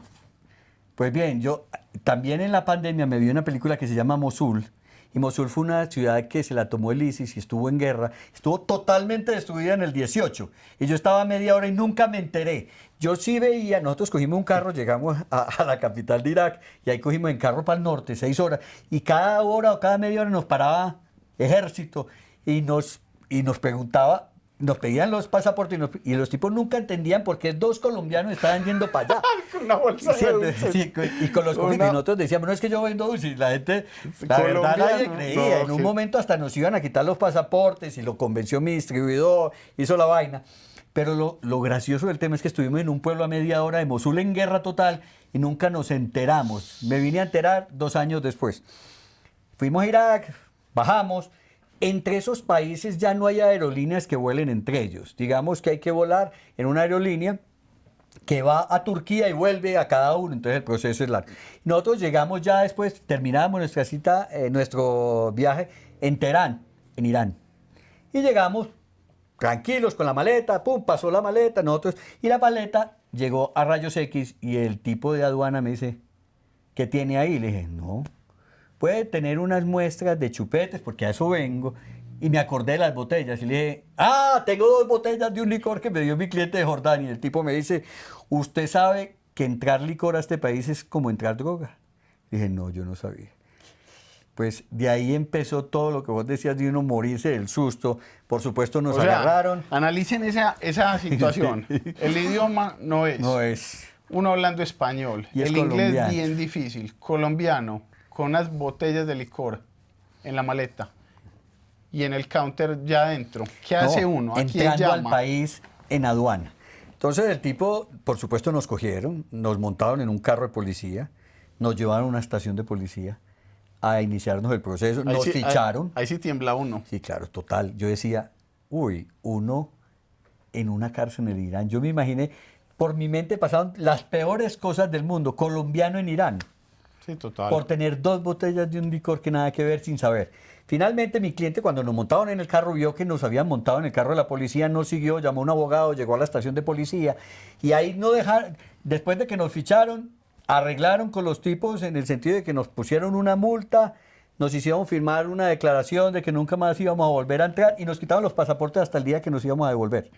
Pues bien, yo también en la pandemia me vi una película que se llama Mosul. Y Mosul fue una ciudad que se la tomó el ISIS y estuvo en guerra. Estuvo totalmente destruida en el 18. Y yo estaba a media hora y nunca me enteré. Yo sí veía, nosotros cogimos un carro, llegamos a la capital de Irak y ahí cogimos en carro para el norte, 6 horas. Y cada hora o cada media hora nos paraba ejército y nos preguntaba, nos pedían los pasaportes y los tipos nunca entendían por qué 2 colombianos estaban yendo para allá. Con una bolsa de ¿Cierto? dulces. Sí, y con los confines. Y nosotros decíamos, no es que yo vendo dulces. La gente, la verdad, nadie Colombiano. creía. No, En un que- momento hasta nos iban a quitar los pasaportes y lo convenció mi distribuidor, hizo la vaina. Pero lo gracioso del tema es que estuvimos en un pueblo a media hora de Mosul en guerra total y nunca nos enteramos. Me vine a enterar 2 años después. Fuimos a Irak, bajamos. Entre esos países ya no hay aerolíneas que vuelen entre ellos. Digamos que hay que volar en una aerolínea que va a Turquía y vuelve a cada uno, entonces el proceso es largo. Nosotros llegamos ya después, terminamos nuestra cita, nuestro viaje en Teherán, en Irán. Y llegamos tranquilos con la maleta, pum, pasó la maleta, nosotros, y la maleta llegó a rayos X y el tipo de aduana me dice, ¿qué tiene ahí? Le dije, no, puede tener unas muestras de chupetes, porque a eso vengo. Y me acordé de las botellas y le dije, tengo 2 botellas de un licor que me dio mi cliente de Jordania. Y el tipo me dice, ¿usted sabe que entrar licor a este país es como entrar droga? Le dije, no, yo no sabía. Pues de ahí empezó todo lo que vos decías de uno morirse del susto. Por supuesto nos O sea, agarraron. analicen esa situación. El idioma no es. No es. Uno hablando español. Y es el inglés colombiano. bien difícil. Colombiano, con unas botellas de licor en la maleta. Y en el counter ya adentro. ¿Qué hace uno? ¿A quién entrando al llama? país en aduana. Entonces el tipo, por supuesto, nos cogieron, nos montaron en un carro de policía, nos llevaron a una estación de policía a iniciarnos el proceso, Ahí nos sí- ficharon. Ahí sí tiembla uno. Sí, claro, total. Yo decía, uy, uno en una cárcel en Irán. Yo me imaginé, por mi mente pasaron las peores cosas del mundo, colombiano en Irán, Sí, total. por tener 2 botellas de un licor que nada que ver sin saber. Finalmente mi cliente cuando nos montaron en el carro vio que nos habían montado en el carro de la policía, no siguió, llamó a un abogado, llegó a la estación de policía y ahí no dejaron, después de que nos ficharon, arreglaron con los tipos en el sentido de que nos pusieron una multa, nos hicieron firmar una declaración de que nunca más íbamos a volver a entrar y nos quitaron los pasaportes hasta el día que nos íbamos a devolver.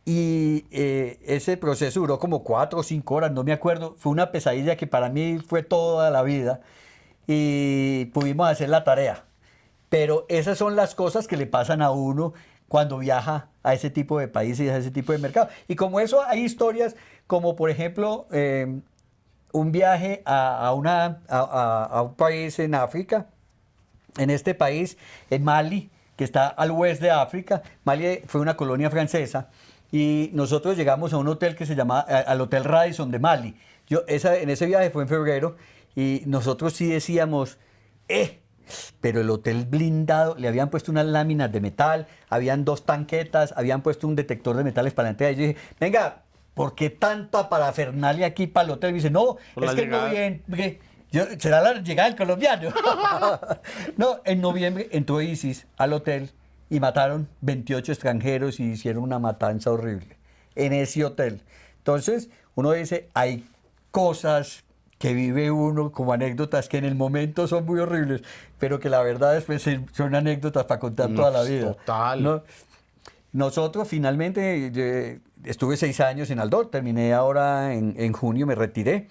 Y ese proceso duró como 4 o 5 horas, no me acuerdo. Fue una pesadilla que para mí fue toda la vida. Y pudimos hacer la tarea. Pero esas son las cosas que le pasan a uno cuando viaja a ese tipo de países, a ese tipo de mercado. Y como eso hay historias como, por ejemplo, un viaje a un país en África. En este país, en Mali, que está al oeste de África. Mali fue una colonia francesa. Y nosotros llegamos a un hotel que se llama, al Hotel Radisson de Mali. En ese viaje fue en febrero y nosotros sí decíamos, pero el hotel blindado, le habían puesto unas láminas de metal, habían 2 tanquetas, habían puesto un detector de metales para la entrada. Y yo dije, venga, ¿por qué tanta parafernalia aquí para el hotel? Y dice, no, Por es la que en llegada. noviembre, será la llegada del colombiano. No, en noviembre entró ISIS al hotel y mataron 28 extranjeros y hicieron una matanza horrible en ese hotel. Entonces, uno dice, hay cosas que vive uno como anécdotas que en el momento son muy horribles, pero que la verdad después son anécdotas para contar No, toda la pues, vida. total. ¿No? Nosotros finalmente, estuve 6 años en Aldor, terminé ahora en junio, me retiré,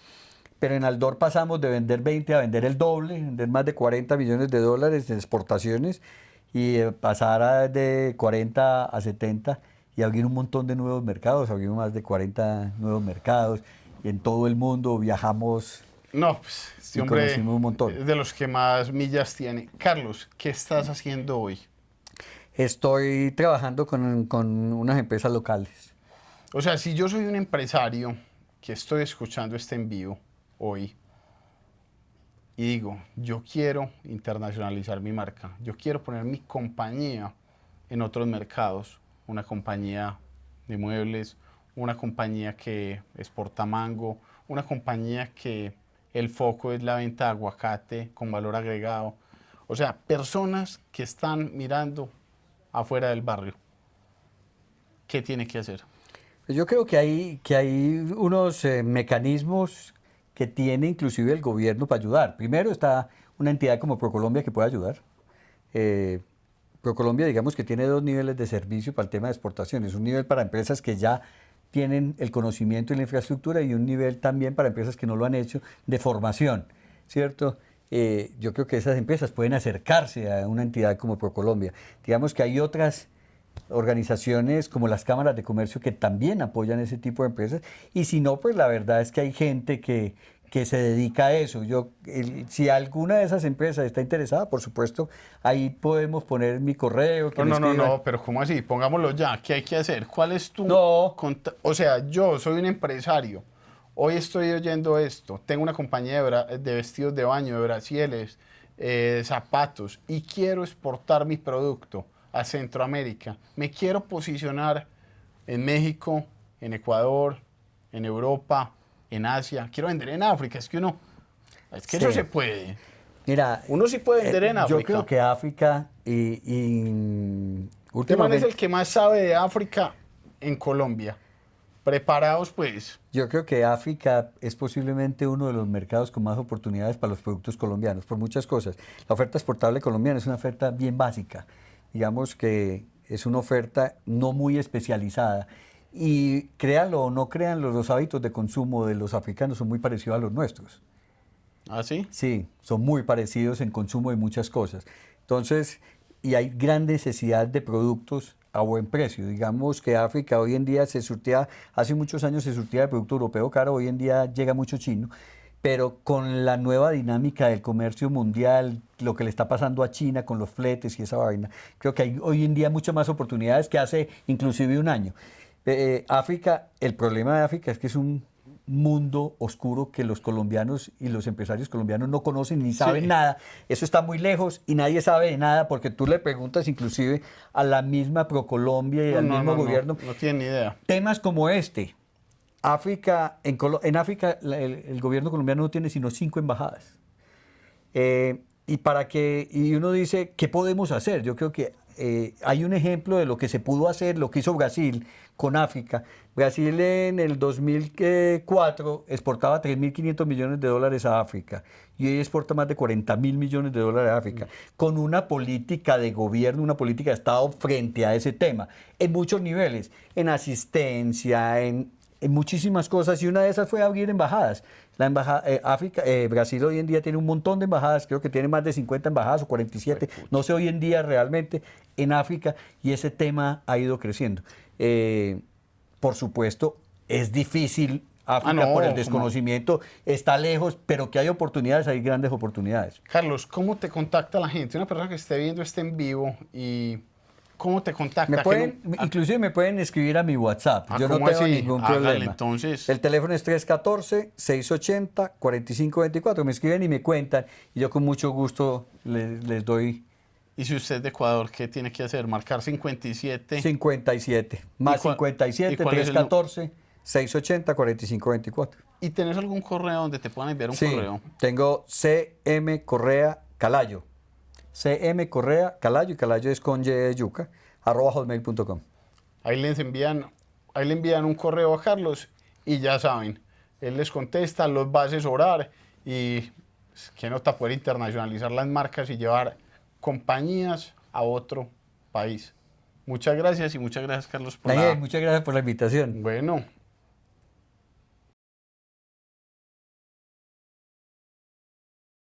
pero en Aldor pasamos de vender 20 a vender el doble, vender más de 40 millones de dólares de exportaciones y pasar de 40 a 70 y abrir un montón de nuevos mercados, abrimos más de 40 nuevos mercados y en todo el mundo viajamos No, pues este y hombre conocimos un montón. es de los que más millas tiene. Carlos, ¿qué estás haciendo hoy? Estoy trabajando con unas empresas locales. O sea, si yo soy un empresario que estoy escuchando este en vivo hoy y digo, yo quiero internacionalizar mi marca, yo quiero poner mi compañía en otros mercados, una compañía de muebles, una compañía que exporta mango, una compañía que el foco es la venta de aguacate con valor agregado. O sea, personas que están mirando afuera del barrio. ¿Qué tiene que hacer? Yo creo que hay unos mecanismos que tiene inclusive el gobierno para ayudar. Primero está una entidad como Procolombia que puede ayudar. Eh, Procolombia, digamos que tiene 2 niveles de servicio para el tema de exportaciones. Un nivel para empresas que ya tienen el conocimiento y la infraestructura y un nivel también para empresas que no lo han hecho de formación, ¿cierto? Yo creo que esas empresas pueden acercarse a una entidad como Procolombia. Digamos que hay otras organizaciones como las cámaras de comercio que también apoyan ese tipo de empresas y si no, pues la verdad es que hay gente que se dedica a eso. Si alguna de esas empresas está interesada, por supuesto, ahí podemos poner mi correo. Que No, me no, no, escriban. no, pero ¿cómo así? Pongámoslo ya. ¿Qué hay que hacer? ¿Cuál es tu No, O sea, yo soy un empresario. Hoy estoy oyendo esto. Tengo una compañía de vestidos de baño, de brasieles, zapatos y quiero exportar mi producto a Centroamérica. Me quiero posicionar en México, en Ecuador, en Europa, en Asia. Quiero vender en África. Es que Sí. eso se puede. Mira, Uno sí puede vender en yo África. creo que África Este man es últimamente, el que más sabe de África en Colombia. Preparados, pues. yo creo que África es posiblemente uno de los mercados con más oportunidades para los productos colombianos, por muchas cosas. La oferta exportable colombiana es una oferta bien básica, digamos que es una oferta no muy especializada. Y créanlo o no créanlo, los hábitos de consumo de los africanos son muy parecidos a los nuestros. ¿Ah, sí? Sí, son muy parecidos en consumo de muchas cosas. Entonces, y hay gran necesidad de productos a buen precio. Digamos que África hoy en día se surtía, hace muchos años se surtía de producto europeo caro, hoy en día llega mucho chino, pero con la nueva dinámica del comercio mundial, lo que le está pasando a China con los fletes y esa vaina, creo que hay hoy en día muchas más oportunidades que hace inclusive un año. África, el problema de África es que es un mundo oscuro que los colombianos y los empresarios colombianos no conocen ni saben Sí. nada. Eso está muy lejos y nadie sabe de nada porque tú le preguntas inclusive a la misma Procolombia y No, al no, mismo no, gobierno no tienen ni idea. temas como este. África, en África el gobierno colombiano no tiene sino 5 embajadas. Y uno dice, ¿qué podemos hacer? Yo creo que hay un ejemplo de lo que se pudo hacer, lo que hizo Brasil con África. Brasil en el 2004 exportaba 3.500 millones de dólares a África y hoy exporta más de 40.000 millones de dólares a África, con una política de gobierno, una política de Estado frente a ese tema, en muchos niveles, en asistencia, en muchísimas cosas, y una de esas fue abrir embajadas. Brasil hoy en día tiene un montón de embajadas, creo que tiene más de 50 embajadas o 47, no sé hoy en día realmente, en África, y ese tema ha ido creciendo. Por supuesto, es difícil África no, por el como- desconocimiento, está lejos, pero que hay oportunidades, hay grandes oportunidades. Carlos, ¿cómo te contacta la gente? Una persona que esté viendo este en vivo y ¿Cómo te contacta? Me pueden, inclusive me pueden escribir a mi WhatsApp. Yo no ¿cómo tengo así? ningún Hágale, problema. entonces. El teléfono es 314-680-4524. Me escriben y me cuentan. Y yo con mucho gusto les doy Y si usted es de Ecuador, ¿qué tiene que hacer? Marcar 57. 57. Más ¿Y 57, cuál es el 314-680-4524. ¿Y tenés algún correo donde te puedan enviar un Sí, correo? tengo CM Correa Calayo. CM Correa Calayo, y Calayo es con Y de yuca, @hotmail.com. Ahí le envían un correo a Carlos y ya saben, él les contesta, los va a asesorar y qué nota poder internacionalizar las marcas y llevar compañías a otro país. Muchas gracias y muchas gracias, Carlos, por Daniel, muchas gracias por la invitación. Bueno,